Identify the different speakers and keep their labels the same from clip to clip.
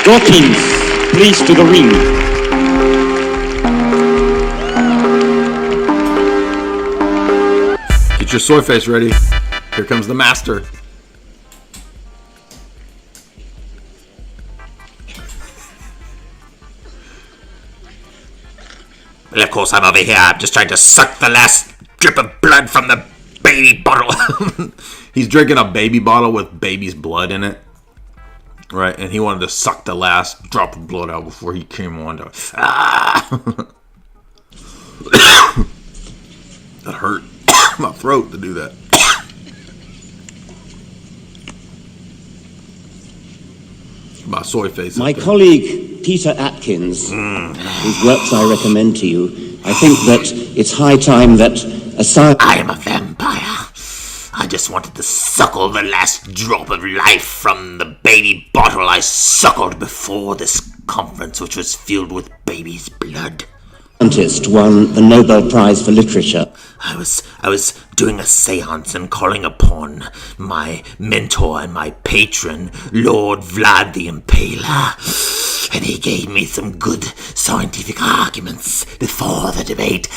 Speaker 1: Dawkins, please to the ring.
Speaker 2: Get your soy face ready. Here comes the master.
Speaker 3: Well, of course, I'm over here. I'm just trying to suck the last drip of blood from the baby bottle.
Speaker 2: He's drinking a baby bottle with baby's blood in it. Right, and he wanted to suck the last drop of blood out before he came on to... Ah! That hurt my throat to do that. My soy face.
Speaker 1: My colleague, Peter Atkins, whose works I recommend to you, I think that it's high time that a science...
Speaker 3: I am a vampire. I just wanted to suckle the last drop of life from the baby bottle I suckled before this conference, which was filled with baby's blood.
Speaker 1: Scientist won the Nobel Prize for Literature.
Speaker 3: I was doing a seance and calling upon my mentor and my patron, Lord Vlad the Impaler, and he gave me some good scientific arguments before the debate.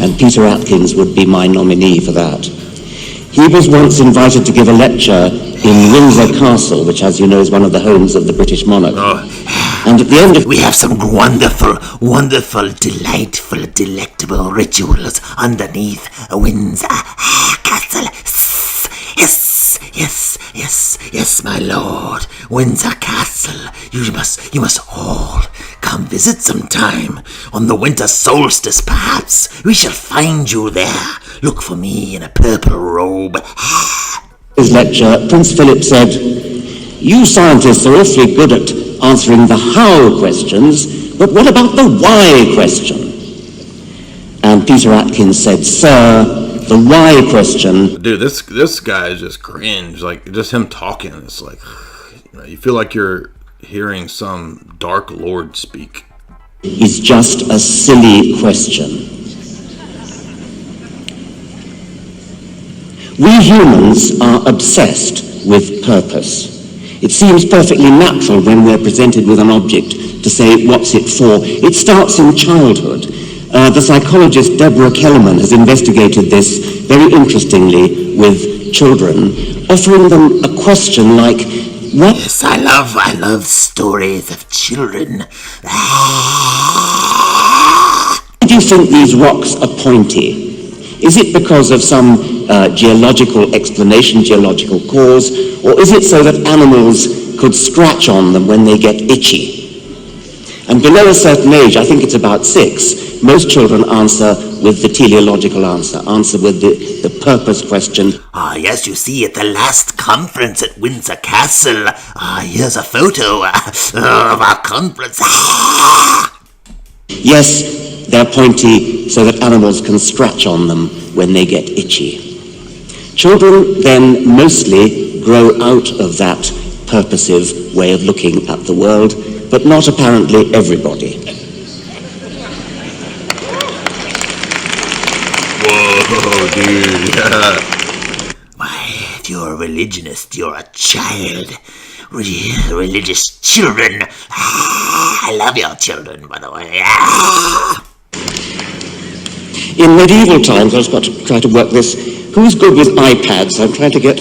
Speaker 1: And Peter Atkins would be my nominee for that. He was once invited to give a lecture in Windsor Castle, which, as you know, is one of the homes of the British monarch. And at the end of...
Speaker 3: We have some wonderful, delightful, delectable rituals underneath Windsor Castle. Yes, my lord. Windsor Castle. You must all come visit sometime. On the winter solstice, perhaps. We shall find you there. Look for me in a purple robe.
Speaker 1: His lecture, Prince Philip said, "You scientists are awfully good at answering the how questions, but what about the why question?" And Peter Atkins said, "Sir, the why question..."
Speaker 2: Dude, this guy is just cringe. Like, just him talking, it's like, you feel like you're hearing some dark lord speak.
Speaker 1: "Is just a silly question." We humans are obsessed with purpose. It seems perfectly natural when we're presented with an object to say, what's it for? It starts in childhood. The psychologist Deborah Kellerman has investigated this very interestingly with children, offering them a question like, what...
Speaker 3: Yes, I love stories of children.
Speaker 1: Why do you think these rocks are pointy? Is it because of some geological explanation, geological cause, or is it so that animals could scratch on them when they get itchy? And below a certain age, I think it's about 6, most children answer with the teleological answer with the purpose question.
Speaker 3: Yes, you see, at the last conference at Windsor Castle, here's a photo of our conference.
Speaker 1: Yes, they're pointy so that animals can scratch on them when they get itchy. Children then mostly grow out of that purposive way of looking at the world, but not apparently everybody.
Speaker 2: Whoa, dude, yeah.
Speaker 3: Why, if you're a religionist, you're a child. Religious children. I love your children, by the way.
Speaker 1: In medieval times, I've got to try to work this. Who's good with iPads? I'm trying to get...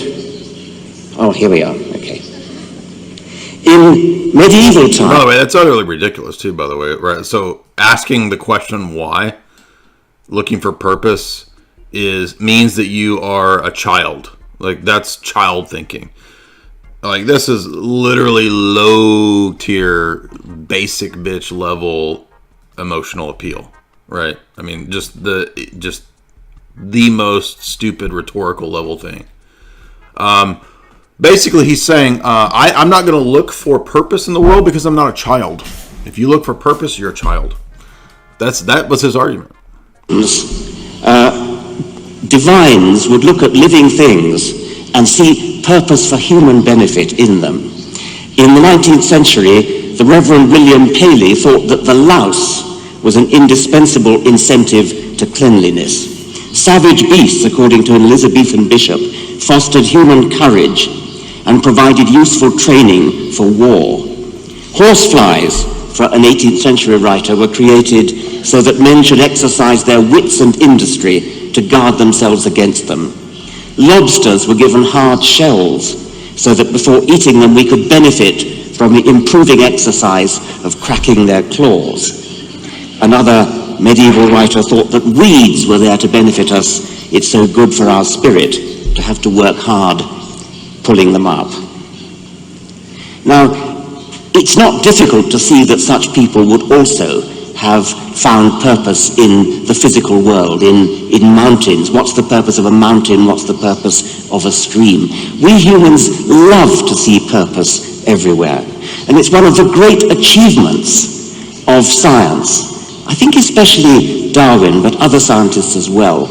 Speaker 1: Oh, here we are. Okay. In medieval times...
Speaker 2: By the way, that's utterly ridiculous, too, by the way. Right? So, asking the question why, looking for purpose, means that you are a child. Like, that's child thinking. Like, this is literally low-tier, basic bitch level emotional appeal. Right? I mean, just the most stupid rhetorical level thing. Basically, he's saying, I'm not going to look for purpose in the world because I'm not a child. If you look for purpose, you're a child. That was his argument.
Speaker 1: Divines would look at living things and see purpose for human benefit in them. In the 19th century, the Reverend William Paley thought that the louse was an indispensable incentive to cleanliness. Savage beasts, according to an Elizabethan bishop, fostered human courage, and provided useful training for war. Horseflies, for an 18th century writer, were created so that men should exercise their wits and industry to guard themselves against them. Lobsters were given hard shells so that before eating them we could benefit from the improving exercise of cracking their claws. Another medieval writer thought that weeds were there to benefit us. It's so good for our spirit to have to work hard pulling them up. Now, it's not difficult to see that such people would also have found purpose in the physical world, in mountains. What's the purpose of a mountain? What's the purpose of a stream? We humans love to see purpose everywhere. And it's one of the great achievements of science, I think especially Darwin, but other scientists as well,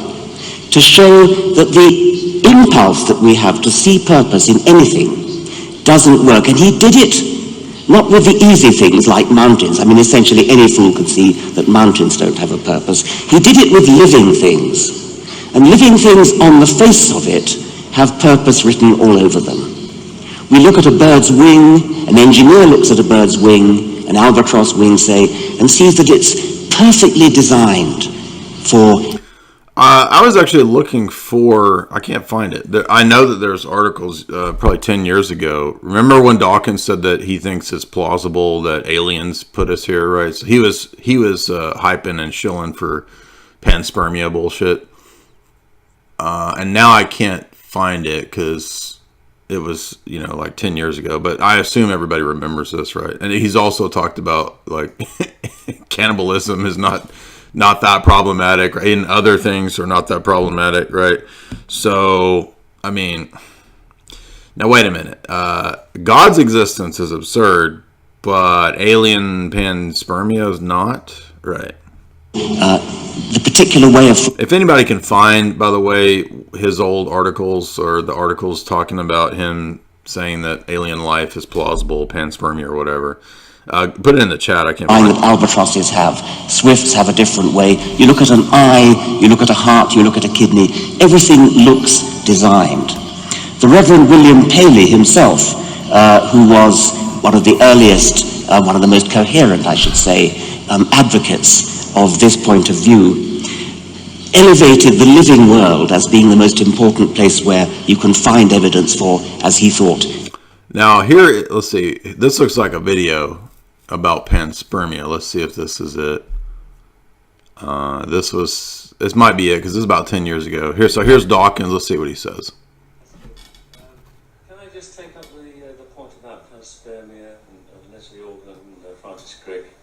Speaker 1: to show that the impulse that we have to see purpose in anything doesn't work. And he did it not with the easy things like mountains. I mean, essentially any fool could see that mountains don't have a purpose. He did it with living things. And living things on the face of it have purpose written all over them. We look at a bird's wing, an engineer looks at a bird's wing, an albatross wing, say, and sees that it's perfectly designed for...
Speaker 2: I was actually looking for, I can't find it. I know that there's articles probably 10 years ago. Remember when Dawkins said that he thinks it's plausible that aliens put us here, right? So he was hyping and shilling for panspermia bullshit. And now I can't find it because it was, like 10 years ago. But I assume everybody remembers this, right? And he's also talked about, like, cannibalism is not that problematic, right? And other things are not that problematic, right? So, I mean, now wait a minute. God's existence is absurd, but alien panspermia is not, right?
Speaker 1: The particular way of...
Speaker 2: If anybody can find, by the way, his old articles or the articles talking about him saying that alien life is plausible, panspermia or whatever, put it in the chat. I can't find
Speaker 1: that albatrosses have. Swifts have a different way. You look at an eye, you look at a heart, you look at a kidney. Everything looks designed. The Reverend William Paley himself, who was one of the earliest, one of the most coherent, I should say, advocates of this point of view, elevated the living world as being the most important place where you can find evidence for, as he thought.
Speaker 2: Now here, let's see. This looks like a video about panspermia. Let's see if this is it. This might be it because this is about 10 years ago. Here's Dawkins. Let's see what he says.
Speaker 4: Can I just take up the point about panspermia and Leslie Organ and Francis Crick?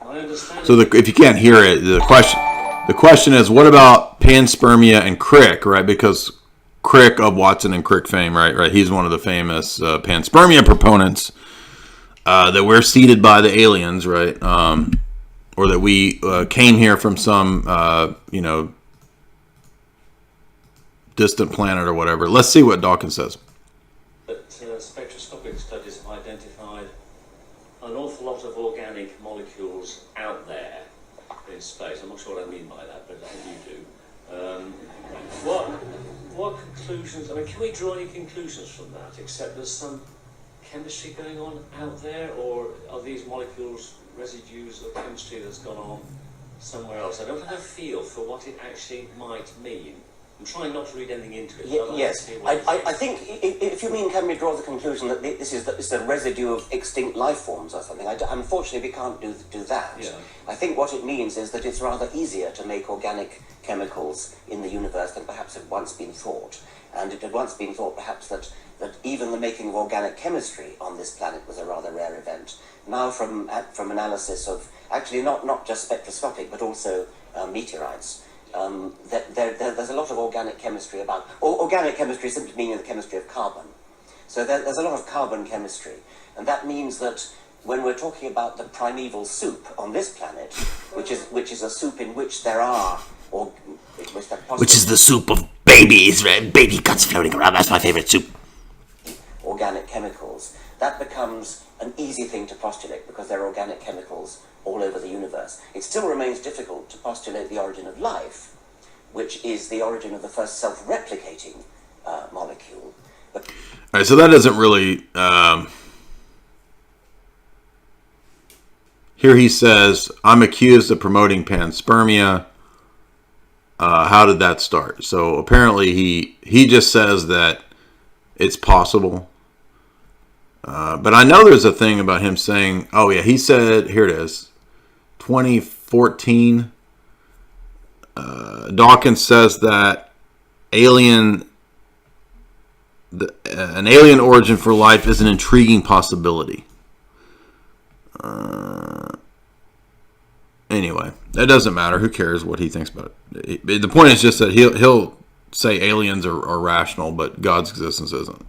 Speaker 4: I understand.
Speaker 2: So if you can't hear it, the question is, what about panspermia and Crick, right? Because Crick of Watson and Crick fame, right? He's one of the famous panspermia proponents. That we're seeded by the aliens, right? Or that we came here from some, distant planet or whatever. Let's see what Dawkins says.
Speaker 4: But spectroscopic studies have identified an awful lot of organic molecules out there in space. I'm not sure what I mean by that, but I think you do. What conclusions? I mean, can we draw any conclusions from that? Except there's some chemistry going on out there, or are these molecules residues of chemistry that's gone on somewhere else? I don't have a feel for what it actually might mean. I'm trying not to read anything into it.
Speaker 5: Yes, I think if you mean, can we draw the conclusion that this is the residue of extinct life forms or something? Unfortunately, we can't do that.
Speaker 4: Yeah.
Speaker 5: I think what it means is that it's rather easier to make organic chemicals in the universe than perhaps had once been thought. And it had once been thought perhaps that even the making of organic chemistry on this planet was a rather rare event. Now from analysis of, actually not just spectroscopic, but also meteorites, there's a lot of organic chemistry about, organic chemistry simply meaning the chemistry of carbon. So there's a lot of carbon chemistry, and that means that when we're talking about the primeval soup on this planet, which is a soup in which there are,
Speaker 3: which is the soup of babies, right? Baby guts floating around. That's my favorite soup.
Speaker 5: Organic chemicals, that becomes an easy thing to postulate because there are organic chemicals all over the universe. It still remains difficult to postulate the origin of life, which is the origin of the first self-replicating molecule. But
Speaker 2: All right, so that doesn't really. Here he says, "I'm accused of promoting panspermia." How did that start? So apparently he just says that it's possible. But I know there's a thing about him saying, oh yeah, he said, here it is, 2014. Dawkins says that an alien origin for life is an intriguing possibility. Anyway, that doesn't matter. Who cares what he thinks about it? The point is just that he'll say aliens are rational, but God's existence isn't.